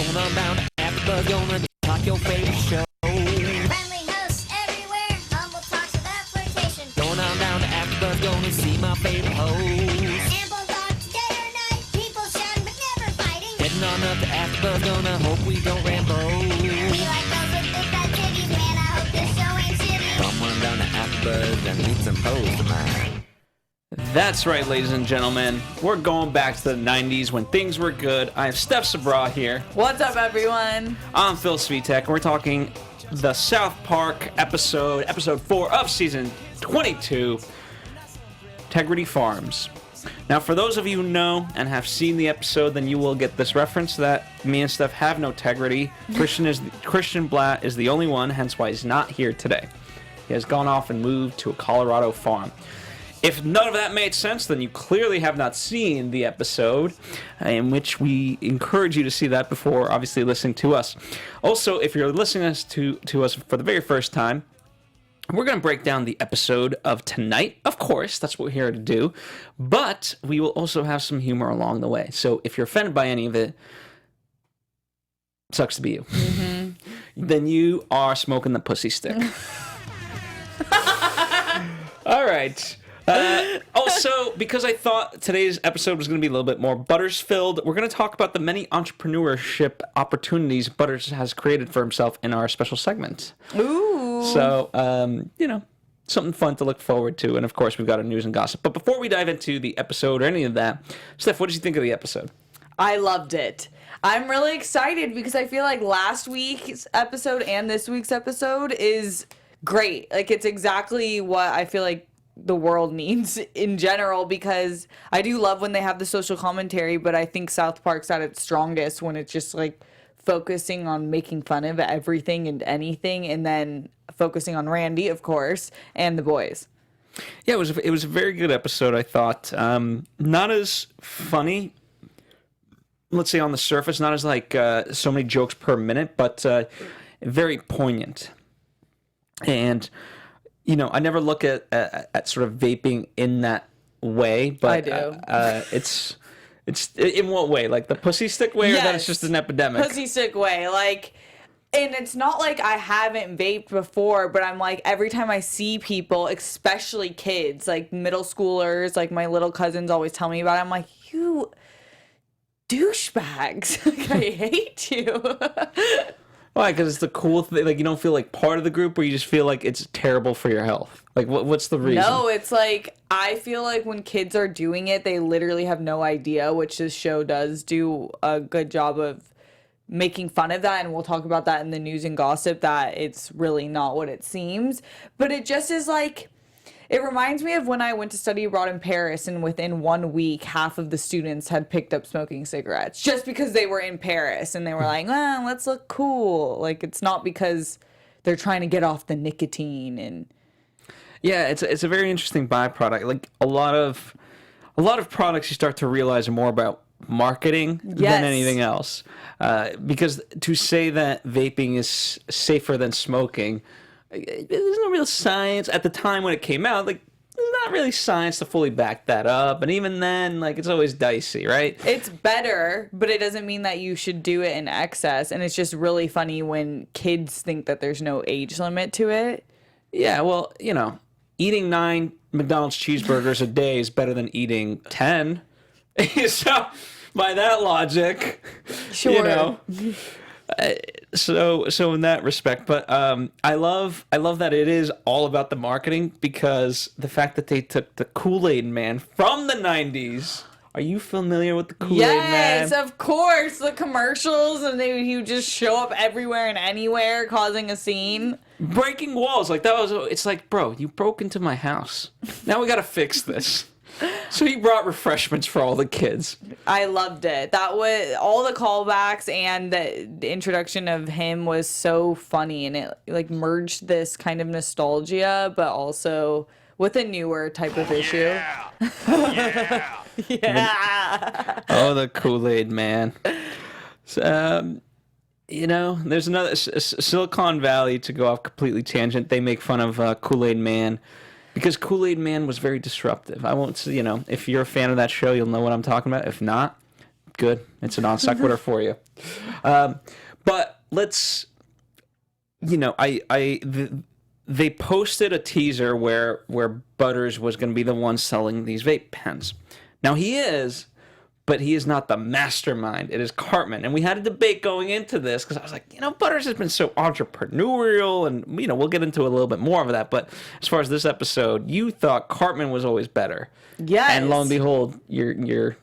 Going on down to AfterBuzz, gonna talk your favorite show. Friendly hosts everywhere, humble talks without flirtation. Going on down to AfterBuzz, gonna see my favorite host. Ample thoughts, day or night, people shouting but never fighting. Heading on up to AfterBuzz, gonna hope we don't ramble. We like those with big fat titties, man, I hope this show ain't shitty. Come on down to AfterBuzz and meet some hoes of mine. That's right, ladies and gentlemen. We're going back to the 90s when things were good. I have Steph Sabraw here. What's up, everyone? I'm Phil Svitek, and we're talking the South Park episode 4 of season 22, Tegrity Farms. Now, for those of you who know and have seen the episode, then you will get this reference that me and Steph have no Tegrity. Christian Blatt is the only one, hence why he's not here today. He has gone off and moved to a Colorado farm. If none of that made sense, then you clearly have not seen the episode, in which we encourage you to see that before obviously listening to us. Also, if you're listening to us for the very first time, we're going to break down the episode of tonight. Of course, that's what we're here to do. But we will also have some humor along the way. So if you're offended by any of it, sucks to be you. Mm-hmm. Then you are smoking the pussy stick. All right. Also, because I thought today's episode was going to be a little bit more Butters-filled, we're going to talk about the many entrepreneurship opportunities Butters has created for himself in our special segment. Ooh. So, something fun to look forward to. And, of course, we've got our news and gossip. But before we dive into the episode or any of that, Steph, what did you think of the episode? I loved it. I'm really excited because I feel like last week's episode and this week's episode is great. Like, it's exactly what I feel like the world needs in general, because I do love when they have the social commentary, but I think South Park's at its strongest when it's just like focusing on making fun of everything and anything, and then focusing on Randy, of course, and the boys. Yeah, it was a very good episode, I thought. Not as funny, let's say on the surface, not as like so many jokes per minute, but very poignant. And you know, I never look at sort of vaping in that way, but I do. It's in what way? Like the pussy stick way, Yes. or that it's just an epidemic? Pussy stick way, like, and it's not like I haven't vaped before, but I'm like, every time I see people, especially kids, like middle schoolers, like my little cousins always tell me about it, I'm like, you douchebags. Like, I hate you. Why? Because it's the cool thing. Like you don't feel like part of the group, or you just feel like it's terrible for your health. Like what's the reason? No, it's like, I feel like when kids are doing it, they literally have no idea, which this show does do a good job of making fun of that, and we'll talk about that in the news and gossip, that it's really not what it seems. But it just is like, it reminds me of when I went to study abroad in Paris, and within 1 week, half of the students had picked up smoking cigarettes just because they were in Paris and they were like, well, let's look cool. Like, it's not because they're trying to get off the nicotine. And yeah, it's a very interesting byproduct. Like a lot of products, you start to realize are more about marketing than anything else. Because to say that vaping is safer than smoking, there's no real science at the time when it came out. Like, there's not really science to fully back that up, and even then, like, it's always dicey, right? it's better, but it doesn't mean that you should do it in excess. And it's just really funny when kids think that there's no age limit to it. Yeah, well, you know, eating 9 McDonald's cheeseburgers a day is better than eating 10. So, by that logic, Sure. you know. So in that respect, but I love that it is all about the marketing, because the fact that they took the Kool-Aid Man from the 90s. Are you familiar with the Kool-Aid Man? Yes, of course. The commercials, and he would just show up everywhere and anywhere, causing a scene. Breaking walls, like that was. It's like, bro, you broke into my house. Now we gotta fix this. So he brought refreshments for all the kids. I loved it. That was all the callbacks, and the introduction of him was so funny, and it like merged this kind of nostalgia, but also with a newer type of issue. Yeah. Yeah. Oh, the Kool-Aid Man. So, you know, there's another Silicon Valley, to go off completely tangent. They make fun of Kool-Aid Man because Kool-Aid Man was very disruptive. I won't, you know, if you're a fan of that show, you'll know what I'm talking about. If not, Good. It's a non sequitur for you. But let's, they posted a teaser where Butters was going to be the one selling these vape pens. Now he is, but he is not the mastermind. It is Cartman. And we had a debate going into this because I was like, Butters has been so entrepreneurial, and, we'll get into a little bit more of that. But as far as this episode, you thought Cartman was always better. Yes. And lo and behold, your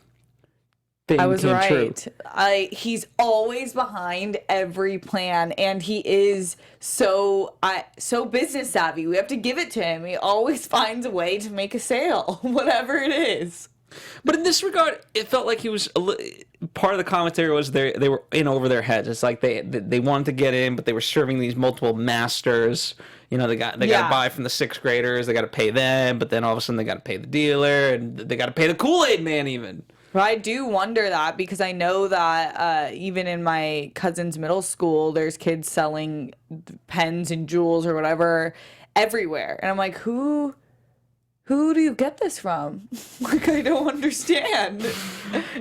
thing I was came right. true. He's always behind every plan, and he is so business savvy. We have to give it to him. He always finds a way to make a sale, whatever it is. But in this regard, it felt like he was part of the commentary was they were in over their heads. It's like they wanted to get in, but they were serving these multiple masters. They got to buy from the sixth graders. They got to pay them, but then all of a sudden they got to pay the dealer, and they got to pay the Kool-Aid man even. But I do wonder that because I know that even in my cousin's middle school, there's kids selling pens and jewels or whatever everywhere, and I'm like, who do you get this from? Like, I don't understand.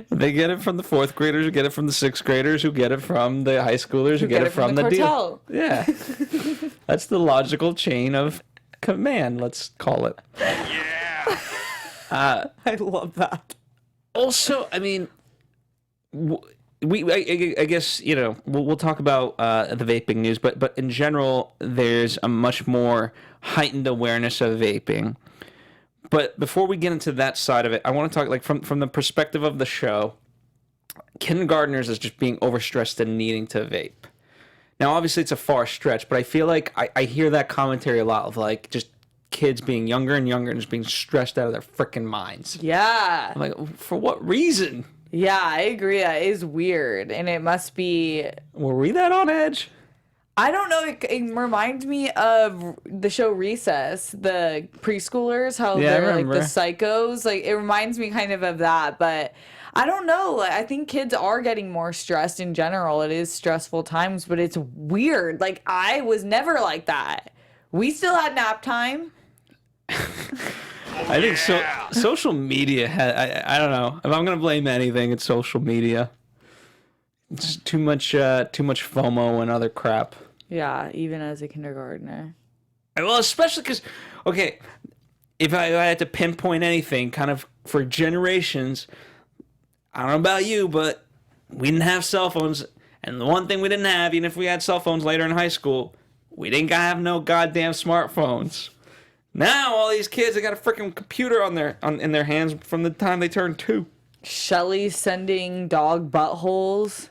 They get it from the fourth graders, who get it from the sixth graders, who get it from the high schoolers, who get it from the cartel. Yeah. That's the logical chain of command, let's call it. Yeah. I love that. Also, I mean, I guess, we'll talk about the vaping news, but in general, there's a much more heightened awareness of vaping. But before we get into that side of it, I want to talk from the perspective of the show, kindergartners is just being overstressed and needing to vape. Now, obviously, it's a far stretch, but I feel like I hear that commentary a lot of just kids being younger and younger and just being stressed out of their freaking minds. Yeah. I'm like, for what reason? Yeah, I agree. That is weird, and it must be. Were we that on edge? I don't know. It reminds me of the show Recess, the preschoolers, how they're like the psychos. Like, it reminds me kind of that, but I don't know. I think kids are getting more stressed in general. It is stressful times, but it's weird. Like, I was never like that. We still had nap time. I think social media I don't know. If I'm going to blame anything, it's social media. It's too much FOMO and other crap. Yeah, even as a kindergartner. Well, especially because, okay, if I had to pinpoint anything, kind of for generations, I don't know about you, but we didn't have cell phones. And the one thing we didn't have, even if we had cell phones later in high school, we didn't have no goddamn smartphones. Now all these kids, they got a freaking computer in their hands from the time they turn 2. Shelly sending dog buttholes.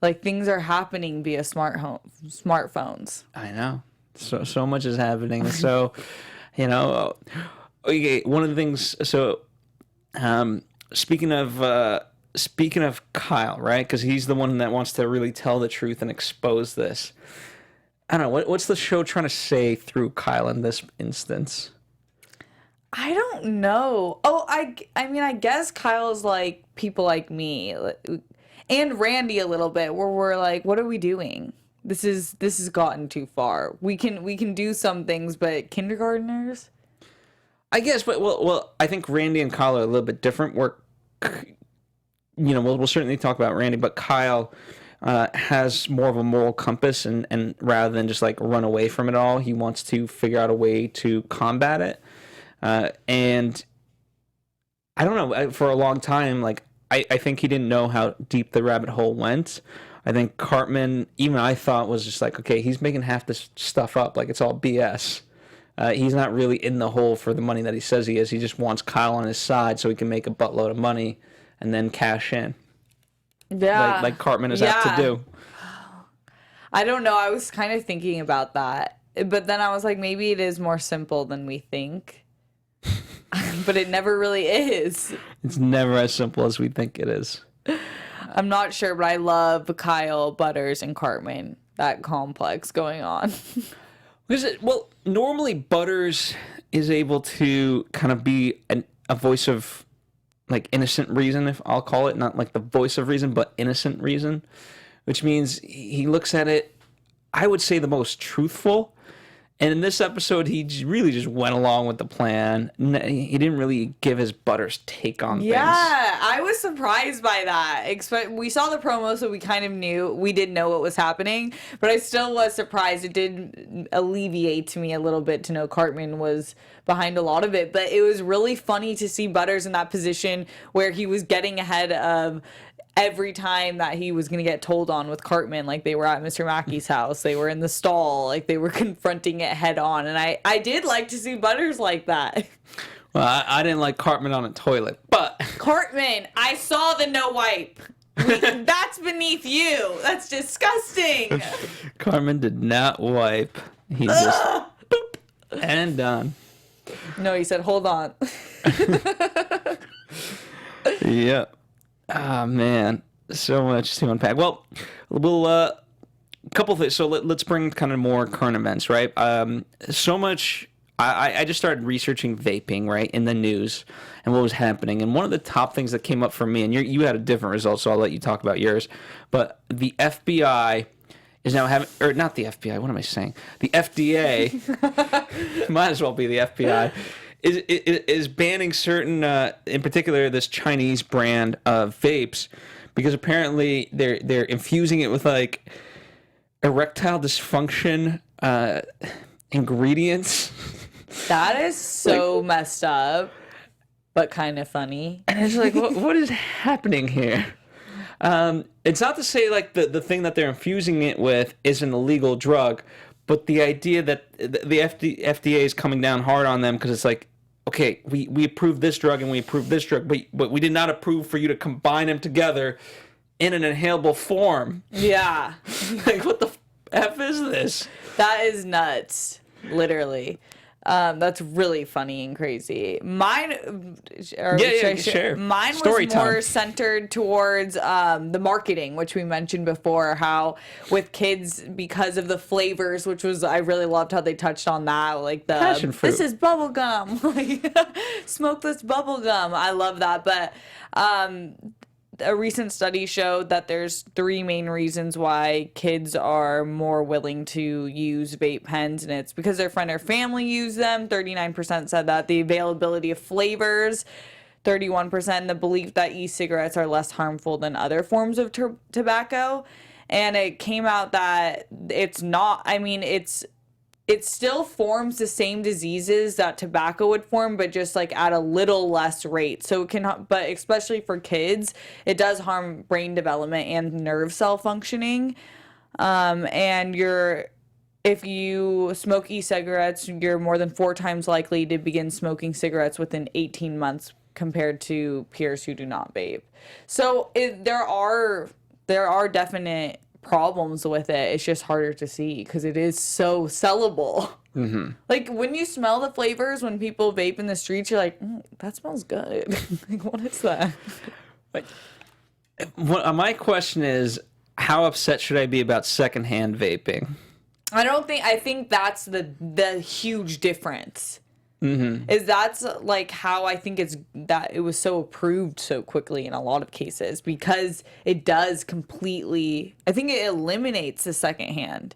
Like, things are happening via smartphones. I know. So much is happening. So, okay, one of the things. So, speaking of Kyle, right? Because he's the one that wants to really tell the truth and expose this. I don't know. What's the show trying to say through Kyle in this instance? I don't know. Oh, I mean, I guess Kyle's like people like me. And Randy a little bit, where we're like, what are we doing? This has gotten too far. We can do some things, but kindergartners? I guess, but well, I think Randy and Kyle are a little bit different. We'll certainly talk about Randy, but Kyle has more of a moral compass, and rather than just run away from it all, he wants to figure out a way to combat it. And I don't know, for a long time, I think he didn't know how deep the rabbit hole went. I think Cartman, even I thought, was just okay, he's making half this stuff up. It's all BS. He's not really in the hole for the money that he says he is. He just wants Kyle on his side so he can make a buttload of money and then cash in. Yeah. Like Cartman is apt to do. I don't know. I was kind of thinking about that. But then I was like, maybe it is more simple than we think. But it never really is. It's never as simple as we think it is. I'm not sure, but I love Kyle, Butters, and Cartman. That complex going on. Well, normally Butters is able to kind of be a voice of innocent reason, if I'll call it, not the voice of reason, but innocent reason, which means he looks at it, I would say, the most truthful. And in this episode, really just went along with the plan. He didn't really give his Butters take on things. Yeah, I was surprised by that. We saw the promo, so we kind of knew, we did know what was happening, but I still was surprised. It did alleviate me a little bit to know Cartman was behind a lot of it, but it was really funny to see Butters in that position where he was getting ahead of every time that he was going to get told on with Cartman. Like, they were at Mr. Mackey's house, they were in the stall, like they were confronting it head on, and I did like to see Butters like that. Well, I didn't like Cartman on a toilet, but Cartman, I saw the no wipe. That's beneath you. That's disgusting. Cartman did not wipe. He just boop, and done. No, he said, hold on. Yeah. Ah, man, so much to unpack. Well, we'll couple things. So let's bring kind of more current events, right? So much. I just started researching vaping, right, in the news and what was happening. And one of the top things that came up for me, and you had a different result, so I'll let you talk about yours. But the FBI is now having, or not the FBI. What am I saying? The FDA might as well be the FBI. Is banning certain, in particular, this Chinese brand of vapes, because apparently they're infusing it with like erectile dysfunction ingredients. That is so messed up, but kind of funny. And it's like, what is happening here? It's not to say like the thing that they're infusing it with is an illegal drug, but the idea that the FDA is coming down hard on them because it's like, okay, we approved this drug and we approved this drug, but we did not approve for you to combine them together in an inhalable form. Yeah. Like, what the F is this? That is nuts, literally. That's really funny and crazy. Mine, share. Mine Story was more time. centered towards the marketing, which we mentioned before. How with kids, because of the flavors, which was, I really loved how they touched on that. Like Passion fruit. This is bubble gum, like smokeless bubble gum. I love that, but a recent study showed that there's 3 main reasons why kids are more willing to use vape pens, and it's because their friend or family use them. 39% said that. The availability of flavors, 31%. The belief that e-cigarettes are less harmful than other forms of tobacco. And it came out that it's not, I mean, it still forms the same diseases that tobacco would form, but just like at a little less rate. So it can, but especially for kids, it does harm brain development and nerve cell functioning. And if you smoke e-cigarettes, you're more than 4 times likely to begin smoking cigarettes within 18 months compared to peers who do not vape. So there are definite problems with it. It's just harder to see because it is so sellable. Mm-hmm. Like, when you smell the flavors when people vape in the streets, you're like, that smells good. Like, what is that? My question is, how upset should I be about secondhand vaping? I think that's the huge difference. Mm-hmm. Is that's like how I think it was so approved so quickly in a lot of cases, because it does completely, I think it eliminates the secondhand.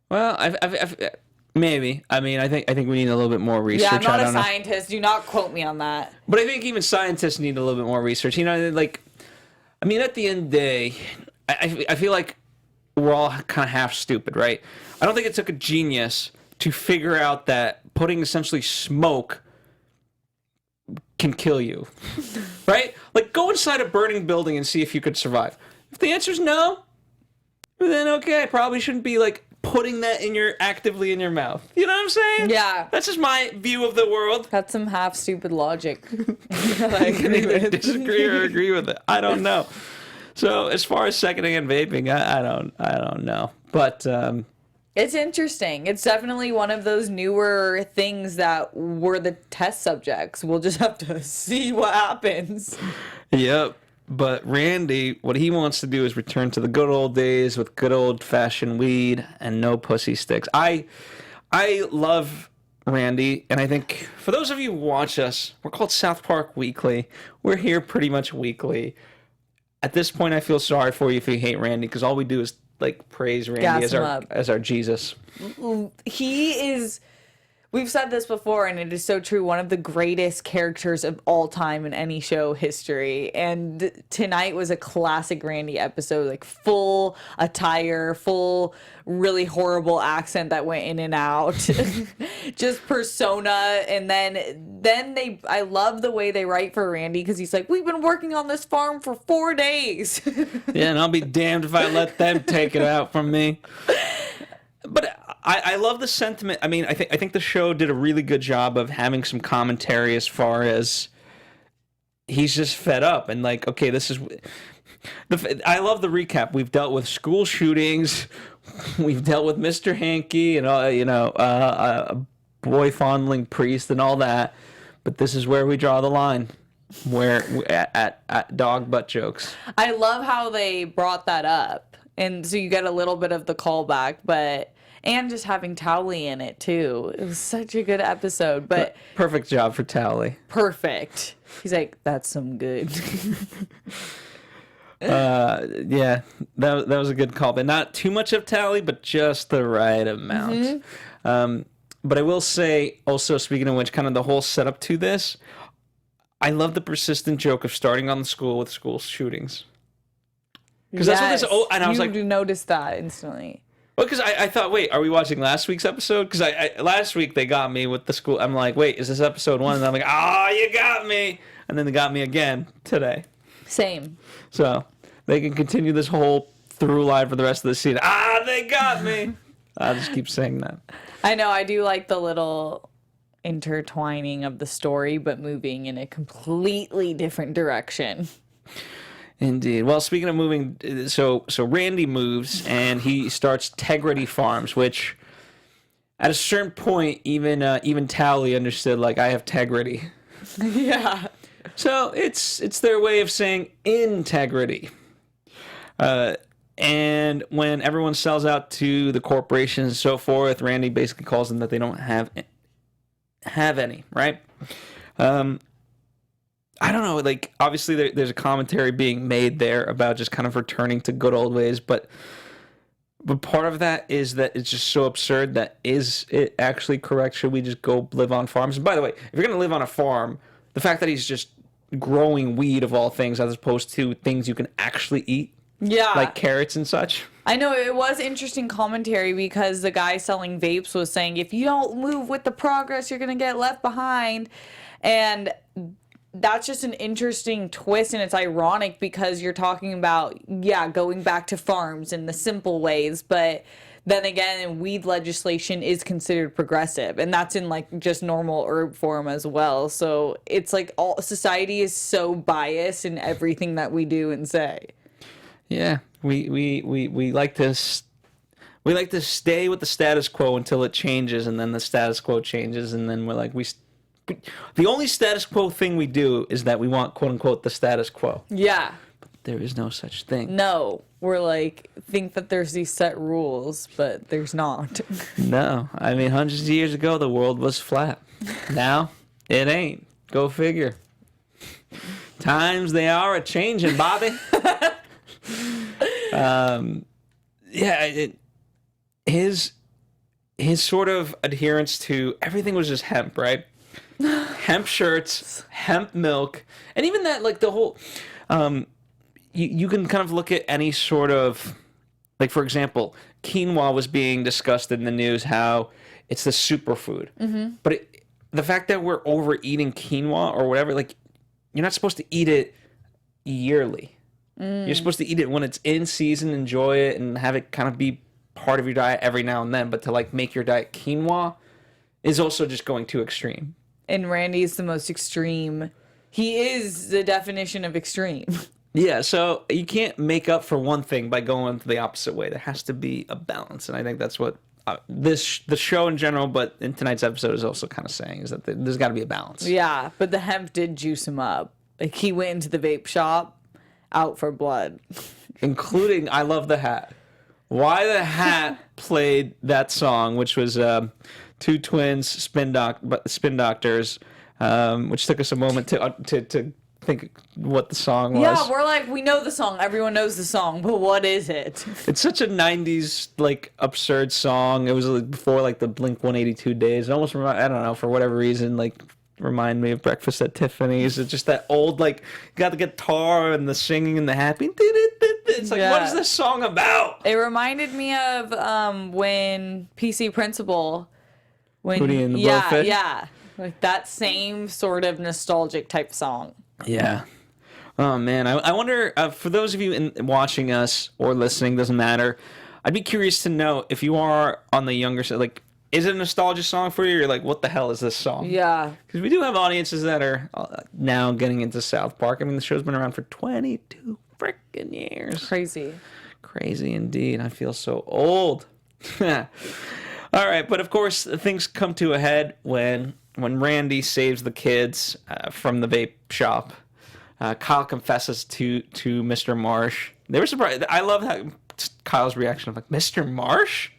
Well, I've maybe. I mean, I think we need a little bit more research. Yeah, I'm not a scientist. Do not quote me on that. But I think even scientists need a little bit more research. You know, like, I mean, at the end of the day, I feel like we're all kind of half stupid, right? I don't think it took a genius to figure out that putting essentially smoke can kill you, right? Like, go inside a burning building and see if you could survive. If the answer is no, then okay, I probably shouldn't be like putting that actively in your mouth. You know what I'm saying? Yeah. That's just my view of the world. That's some half stupid logic. I can either disagree or agree with it. I don't know. So as far as secondhand vaping, I don't know. But it's interesting. It's definitely one of those newer things that were the test subjects. We'll just have to see what happens. Yep. But Randy, what he wants to do is return to the good old days with good old-fashioned weed and no pussy sticks. I love Randy, and I think for those of you who watch us, we're called South Park Weekly. We're here pretty much weekly. At this point, I feel sorry for you if you hate Randy, because all we do is like praise Randy Gas as him up. our Jesus. He is, we've said this before, and it is so true, one of the greatest characters of all time in any show history. And tonight was a classic Randy episode, like full attire, full really horrible accent that went in and out, just persona. And then I love the way they write for Randy, because he's like, we've been working on this farm for 4 days. Yeah, and I'll be damned if I let them take it out from me. But I love the sentiment. I mean, I think the show did a really good job of having some commentary as far as he's just fed up and like, okay, this is. I love the recap. We've dealt with school shootings, we've dealt with Mr. Hankey and a boy fondling priest and all that, but this is where we draw the line. Where at dog butt jokes. I love how they brought that up, and so you get a little bit of the callback, and just having Towley in it too. It was such a good episode, but perfect job for Towley. Perfect. He's like, that's some good. Yeah, that was a good call, but not too much of Towley, but just the right amount. But I will say, also speaking of which, kind of the whole setup to this, I love the persistent joke of starting on the school with school shootings. Because that's what this. Oh, and I was like, you noticed that instantly. Well, because I thought, wait, are we watching last week's episode? Because last week they got me with the school. I'm like, wait, is this episode 1? And I'm like, you got me. And then they got me again today. Same. So they can continue this whole through line for the rest of the scene. They got me. I'll just keep saying that. I know. I do like the little intertwining of the story, but moving in a completely different direction. Indeed. Well, speaking of moving, so Randy moves and he starts Tegridy Farms, which at a certain point, even Towley understood, like, I have Tegrity. Yeah. So it's their way of saying integrity. And when everyone sells out to the corporations and so forth, Randy basically calls them that they don't have any, right? I don't know, like, obviously there's a commentary being made there about just kind of returning to good old ways, but part of that is that it's just so absurd that is it actually correct? Should we just go live on farms? And by the way, if you're going to live on a farm, the fact that he's just growing weed of all things as opposed to things you can actually eat, like carrots and such. I know, it was interesting commentary because the guy selling vapes was saying, if you don't move with the progress, you're going to get left behind. And that's just an interesting twist, and it's ironic because you're talking about, going back to farms in the simple ways, but then again, weed legislation is considered progressive, and that's in like just normal herb form as well. So it's like all society is so biased in everything that we do and say. Yeah, we like this. We like to stay with the status quo until it changes, and then the status quo changes, and then we're like, the only status quo thing we do is that we want, quote unquote, the status quo. Yeah. But there is no such thing. No. We're like, think that there's these set rules, but there's not. No. I mean, hundreds of years ago, the world was flat. Now, it ain't. Go figure. Times they are a-changing, Bobby. His sort of adherence to everything was just hemp, right? Hemp shirts, hemp milk, and even that, like, the whole you can kind of look at any sort of, like, for example, quinoa was being discussed in the news, how it's the superfood. But the fact that we're overeating quinoa or whatever, like, you're not supposed to eat it yearly. You're supposed to eat it when it's in season, enjoy it, and have it kind of be part of your diet every now and then. But to, like, make your diet quinoa is also just going too extreme. And Randy's the most extreme. He is the definition of extreme. Yeah, so you can't make up for one thing by going the opposite way. There has to be a balance, and I think that's what the show in general, but in tonight's episode, is also kind of saying, is that there's got to be a balance. Yeah, but the hemp did juice him up. Like, he went into the vape shop, out for blood. Including, I love the hat. Why the hat played that song, which was Two Twins, Spin Doctors, which took us a moment to think think what the song was. Yeah, we're like, we know the song. Everyone knows the song, but what is it? It's such a 90s, like, absurd song. It was like, before, like, the Blink-182 days. It almost, I don't know, for whatever reason, like, remind me of Breakfast at Tiffany's. It's just that old, like, got the guitar and the singing and the happy. It's like, what is this song about? It reminded me of when PC Principal, when Hootie and the Blowfish? Yeah, like that same sort of nostalgic type song. Yeah. Oh, man. I wonder, for those of you watching us or listening, doesn't matter, I'd be curious to know if you are on the younger side, like, is it a nostalgia song for you? Or you're like, what the hell is this song? Yeah. Because we do have audiences that are now getting into South Park. I mean, the show's been around for 22 freaking years. Crazy indeed. I feel so old. All right, but of course, things come to a head when Randy saves the kids from the vape shop. Kyle confesses to Mr. Marsh. They were surprised. I love how Kyle's reaction of like, Mr. Marsh?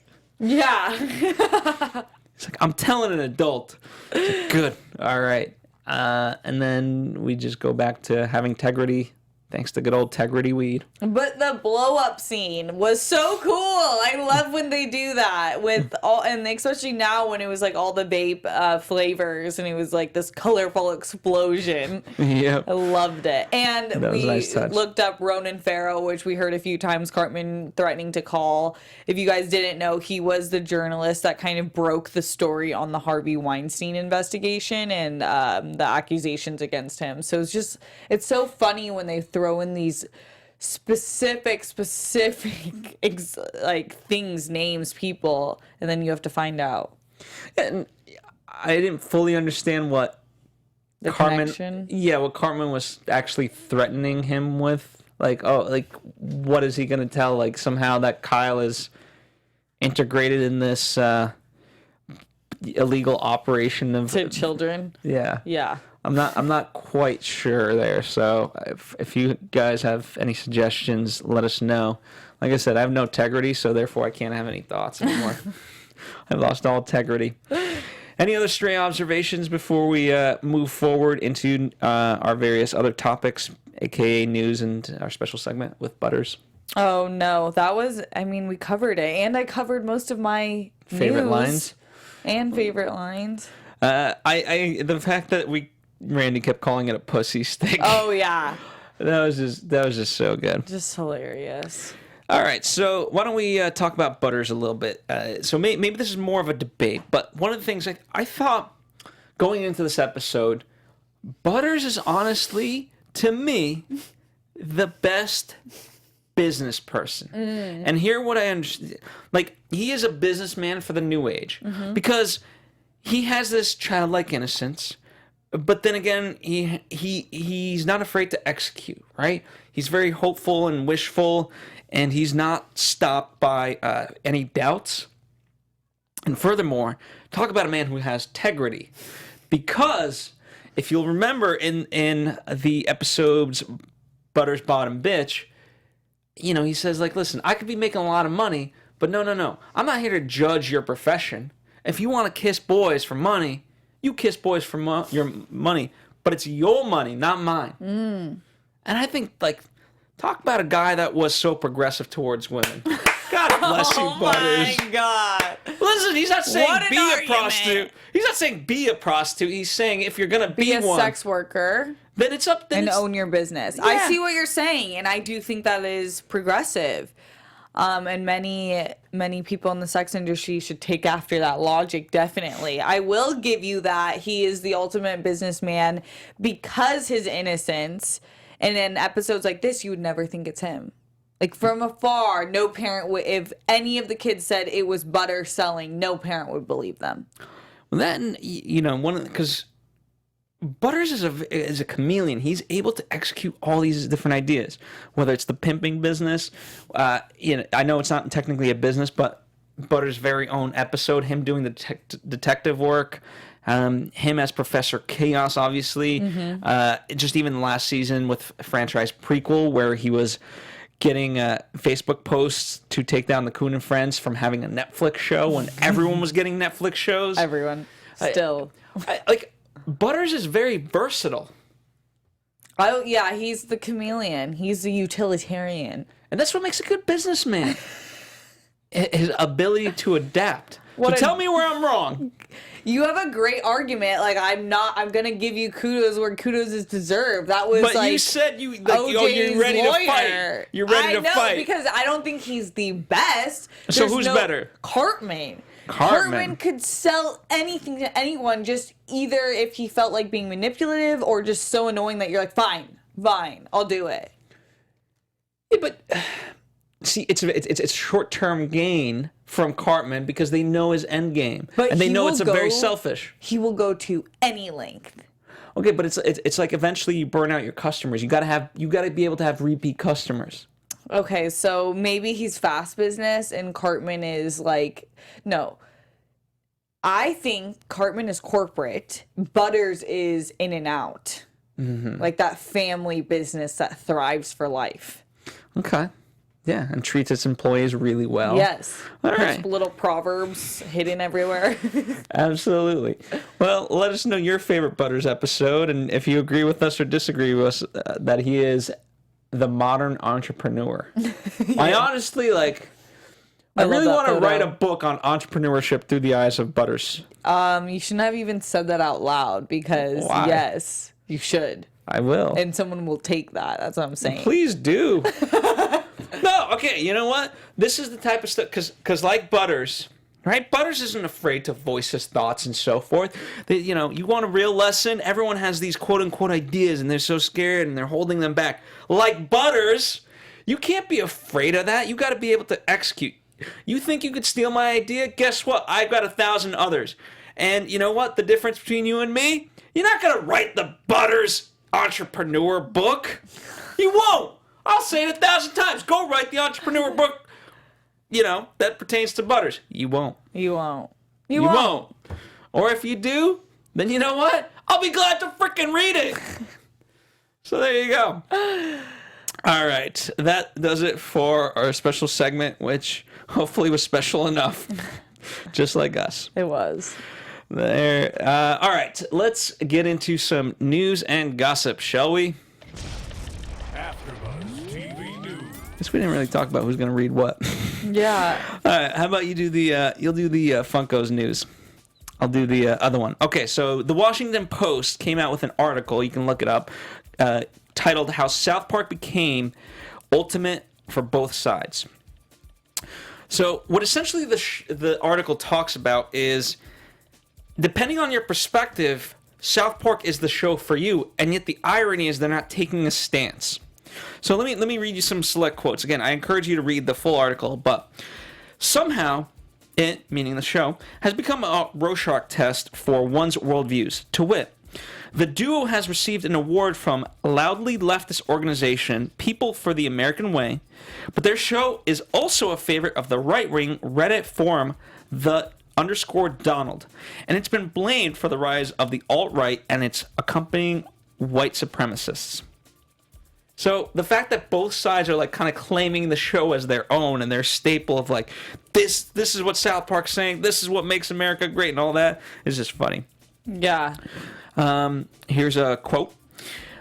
Yeah. It's like, I'm telling an adult. It's like, good. All right. And then we just go back to having Tegrity, thanks to good old Tegrity weed. But the blow up scene was so cool. I love when they do that with all, and especially now when it was like all the vape flavors and it was like this colorful explosion. Yep. I loved it. And That was we a nice touch. looked up Ronan Farrow, which we heard a few times Cartman threatening to call. If you guys didn't know, he was the journalist that kind of broke the story on the Harvey Weinstein investigation and the accusations against him. So it's so funny when they throw in these specific like things, names, people, and then you have to find out And I didn't fully understand what the Cartman, connection. yeah, what Cartman was actually threatening him with. Like, oh, like, what is he going to tell? Like, somehow that Kyle is integrated in this illegal operation of To children. Yeah. I'm not quite sure there. So if you guys have any suggestions, let us know. Like I said, I have no integrity, so therefore I can't have any thoughts anymore. I've lost all integrity. Any other stray observations before we move forward into our various other topics, aka news and our special segment with Butters? Oh no, that was, I mean, we covered it, and I covered most of my Favorite news lines? and favorite lines. The fact that Randy kept calling it a pussy stick. Oh yeah, that was just so good. just hilarious. All right, so why don't we talk about Butters a little bit? So maybe this is more of a debate, but one of the things I thought going into this episode, Butters is honestly, to me, the best business person. And here what I understand, like, he is a businessman for the new age because he has this childlike innocence. But then again, he's not afraid to execute, right? He's very hopeful and wishful, and he's not stopped by any doubts. And furthermore, talk about a man who has integrity. Because, if you'll remember in the episodes Butters Bottom Bitch, you know, he says, like, listen, I could be making a lot of money, but no. I'm not here to judge your profession. If you want to kiss boys for money, you kiss boys for your money, but it's your money, not mine. And I think, like, talk about a guy that was so progressive towards women. God bless you, Butters. Oh my god. Listen, he's not saying What an be a argument. prostitute. He's not saying be a prostitute. He's saying if you're going to Be a one, sex worker then it's up and it's, own your business. I Yeah. see what you're saying, and I do think that is progressive. And many people in the sex industry should take after that logic, definitely. I will give you that he is the ultimate businessman because his innocence. And in episodes like this, you would never think it's him. Like, from afar, no parent would, if any of the kids said it was Butter selling, no parent would believe them. Well, then, you know, because Butters is a chameleon. He's able to execute all these different ideas, whether it's the pimping business. You know, I know it's not technically a business, but Butters' very own episode, him doing the detective work, him as Professor Chaos, obviously. Just even last season with franchise prequel, where he was getting Facebook posts to take down the Coon and Friends from having a Netflix show when everyone was getting Netflix shows. Everyone. Still. Like, Butters is very versatile. Oh, yeah, he's the chameleon. He's the utilitarian. And that's what makes a good businessman. His ability to adapt. What so tell me where I'm wrong. You have a great argument. Like, I'm going to give you kudos where kudos is deserved. That was But like, you said you're OJ's ready lawyer. to fight. You're ready to I know, fight. because I don't think he's the best. So There's who's better? Cartman. Cartman could sell anything to anyone, just either if he felt like being manipulative or just so annoying that you're like, fine, I'll do it. Yeah, but see, it's short-term gain from Cartman because they know his end game, But and they he know will it's a very selfish. He will go to any length. Okay, but it's like eventually you burn out your customers. You gotta be able to have repeat customers. Okay, so maybe he's fast business and Cartman is like, no. I think Cartman is corporate. Butters is in and out. Mm-hmm. Like that family business that thrives for life. Okay. Yeah, and treats its employees really well. Yes. All There's right. little proverbs hidden everywhere. Absolutely. Well, let us know your favorite Butters episode, and if you agree with us or disagree with us, that he is the modern entrepreneur. Yeah. I honestly, I really want to write a book on entrepreneurship through the eyes of Butters. You shouldn't have even said that out loud because, Why? Yes, you should. I will. And someone will take that. That's what I'm saying. Please do. No, okay, you know what? This is the type of stuff, because like Butters, right? Butters isn't afraid to voice his thoughts and so forth. You want a real lesson? Everyone has these quote-unquote ideas, and they're so scared, and they're holding them back. Like Butters, you can't be afraid of that. You got to be able to execute. You think you could steal my idea? Guess what? I've got 1,000 others. And you know what? The difference between you and me? You're not going to write the Butters entrepreneur book. You won't. I'll say it 1,000 times. Go write the entrepreneur book, that pertains to Butters. You won't. You won't. You won't. Or if you do, then you know what? I'll be glad to frickin' read it. So there you go. All right. That does it for our special segment, which hopefully was special enough. Just like us. It was. There. All right. Let's get into some news and gossip, shall we? AfterBuzz TV News. Guess we didn't really talk about who's going to read what. Yeah. All right. How about you do you'll do the Funko's news. I'll do the other one. Okay. So the Washington Post came out with an article. You can look it up. Titled "How South Park Became Ultimate for Both Sides." So what essentially the article talks about is, depending on your perspective, South Park is the show for you, and yet the irony is they're not taking a stance. So let me read you some select quotes. Again, I encourage you to read the full article, but somehow it, meaning the show, has become a Rorschach test for one's worldviews. To wit, the duo has received an award from loudly leftist organization People for the American Way, but their show is also a favorite of the right-wing Reddit forum _Donald, and it's been blamed for the rise of the alt-right and its accompanying white supremacists. So the fact that both sides are kind of claiming the show as their own and their staple of this is what South Park's saying, this is what makes America great and all that is just funny. Yeah. Here's a quote.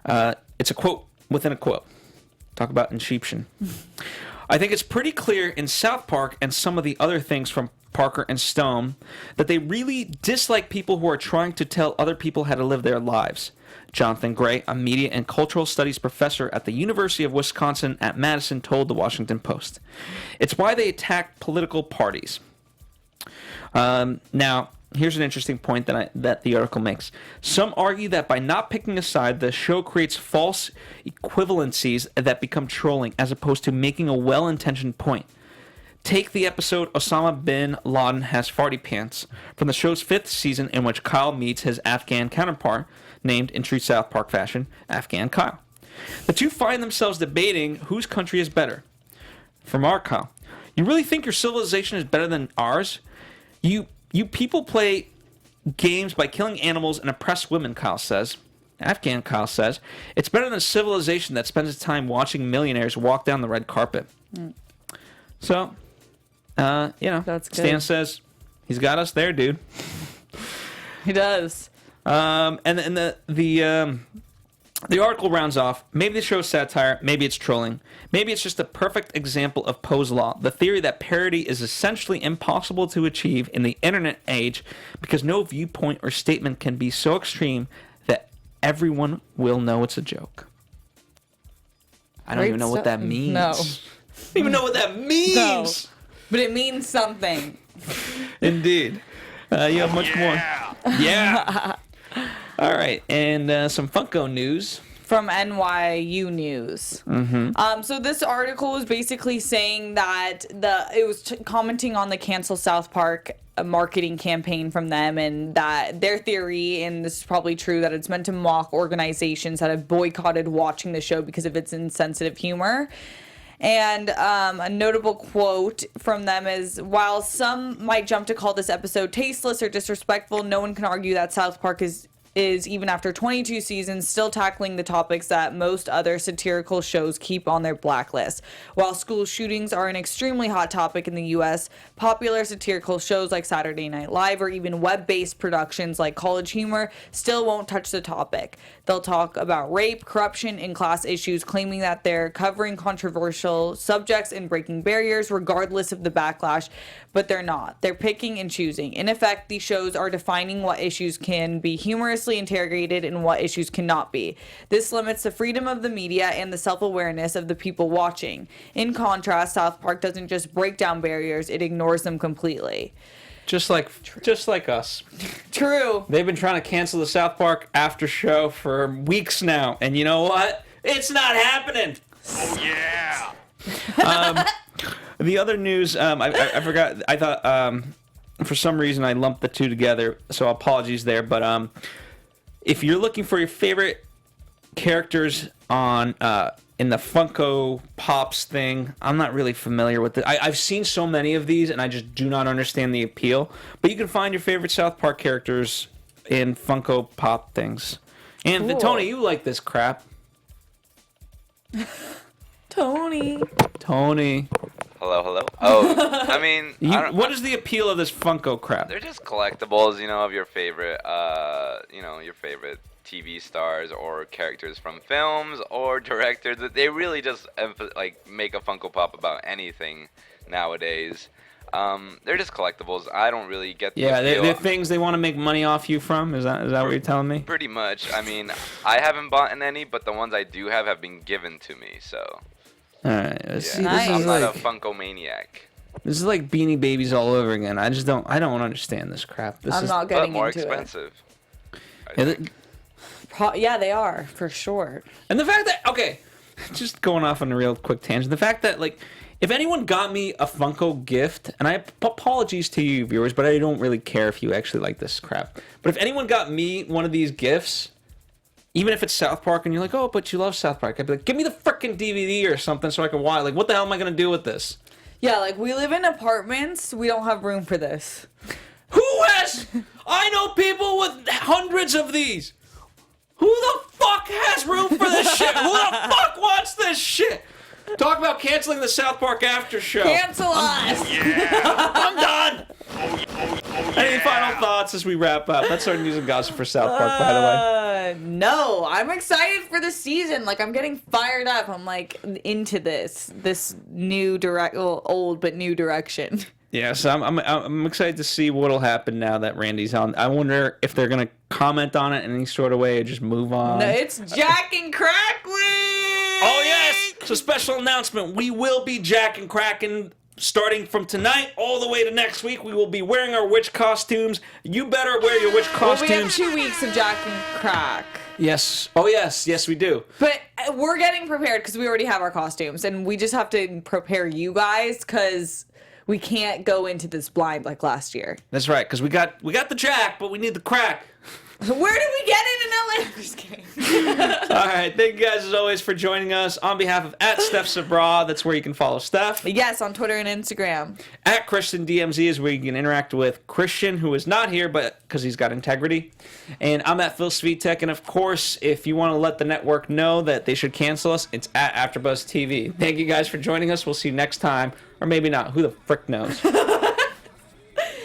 It's a quote within a quote. Talk about Inception. I think it's pretty clear in South Park and some of the other things from Parker and Stone that they really dislike people who are trying to tell other people how to live their lives. Jonathan Gray, a media and cultural studies professor at the University of Wisconsin at Madison, told the Washington Post. It's why they attack political parties. Now, here's an interesting point that the article makes. Some argue that by not picking a side, the show creates false equivalencies that become trolling as opposed to making a well-intentioned point. Take the episode Osama bin Laden Has Farty Pants from the show's 5th season, in which Kyle meets his Afghan counterpart, named in true South Park fashion, Afghan Kyle. The two find themselves debating whose country is better. From our Kyle, you really think your civilization is better than ours? You people play games by killing animals and oppress women, Kyle says. Afghan Kyle says, it's better than a civilization that spends its time watching millionaires walk down the red carpet. So, That's good. Stan says, he's got us there, dude. He does. And the The article rounds off, maybe the show's satire, maybe it's trolling, maybe it's just a perfect example of Poe's Law, the theory that parody is essentially impossible to achieve in the internet age because no viewpoint or statement can be so extreme that everyone will know it's a joke. I don't even know what that means. No. I don't even know what that means. No. But it means something. Indeed. You have much more. Yeah. All right, and some Funko news. From NYU News. Mm-hmm. So this article was basically saying that it was commenting on the Cancel South Park marketing campaign from them, and that their theory, and this is probably true, that it's meant to mock organizations that have boycotted watching the show because of its insensitive humor. And a notable quote from them is, while some might jump to call this episode tasteless or disrespectful, no one can argue that South Park is even after 22 seasons still tackling the topics that most other satirical shows keep on their blacklist. While school shootings are an extremely hot topic in the US, popular satirical shows like Saturday Night Live or even web-based productions like College Humor still won't touch the topic. They'll talk about rape, corruption, and class issues, claiming that they're covering controversial subjects and breaking barriers regardless of the backlash, but they're not. They're picking and choosing. In effect, these shows are defining what issues can be humorously interrogated and what issues cannot be. This limits the freedom of the media and the self-awareness of the people watching. In contrast, South Park doesn't just break down barriers, it ignores them completely. Just like us. True. They've been trying to cancel the South Park after show for weeks now, and you know what? It's not happening. Oh yeah. The other news, I forgot. I thought for some reason I lumped the two together, so apologies there. But if you're looking for your favorite characters on in the Funko Pops thing, I'm not really familiar with it. I've seen so many of these, and I just do not understand the appeal. But you can find your favorite South Park characters in Funko Pop things. And Cool. Tony, you like this crap. Tony. Hello. Oh, I mean, What is the appeal of this Funko crap? they're just collectibles, of your favorite, your favorite TV stars or characters from films or directors. They really just make a Funko Pop about anything nowadays. They're just collectibles. I don't really get the appeal. They're things they want to make money off you from. Is that what you're telling me? Pretty much. I mean, I haven't bought any, but the ones I do have been given to me. So, All right. yeah. See, Nice. this I'm is not like a Funko maniac. this is like Beanie Babies all over again. I don't understand this crap. This I'm is not But getting more into expensive. Yeah, the- Yeah, they are, for sure. And the fact that just going off on a real quick tangent. The fact that if anyone got me a Funko gift, and apologies to you viewers, but I don't really care if you actually like this crap. But if anyone got me one of these gifts, even if it's South Park, and you're like, oh, but you love South Park, I'd be like, give me the frickin' DVD or something so I can watch. Like, what the hell am I gonna do with this? Yeah, we live in apartments. We don't have room for this. Who has? I know people with hundreds of these. Who the fuck has room for this shit? Who the fuck wants this shit? Talk about canceling the South Park after show. Cancel us! I'm done. Any final thoughts as we wrap up? That's our news and gossip for South Park, by the way. No, I'm excited for the season. I'm getting fired up. I'm into this new old but new direction. Yeah, so I'm excited to see what'll happen now that Randy's on. I wonder if they're gonna comment on it in any sort of way or just move on. No, it's Jack and Crack Week! Oh yes! So special announcement: we will be Jack and Cracking starting from tonight all the way to next week. We will be wearing our witch costumes. You better wear your witch Well, we have costumes. 2 weeks of Jack and Crack. Yes. Oh yes, we do. But we're getting prepared because we already have our costumes, and we just have to prepare you guys because we can't go into this blind like last year. That's right, because we got the Jack, but we need the crack. Where did we get it in LA? I'm just kidding. All right, thank you guys as always for joining us. On behalf of @Steph Sabraw, that's where you can follow Steph. Yes, on Twitter and Instagram. @ChristianDMZ is where you can interact with Christian, who is not here, but because he's got integrity. And I'm @Phil Svitek, and of course, if you want to let the network know that they should cancel us, it's @AfterBuzz TV. Thank you guys for joining us. We'll see you next time, or maybe not. Who the frick knows?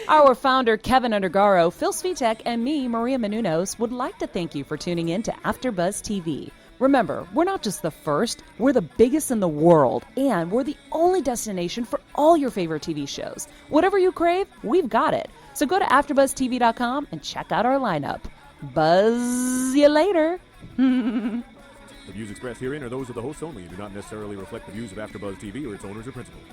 Our founder, Kevin Undergaro, Phil Svitek, and me, Maria Menounos, would like to thank you for tuning in to AfterBuzz TV. Remember, we're not just the first, we're the biggest in the world, and we're the only destination for all your favorite TV shows. Whatever you crave, we've got it. So go to AfterBuzzTV.com and check out our lineup. Buzz you later. The views expressed herein are those of the hosts only and do not necessarily reflect the views of AfterBuzz TV or its owners or principals.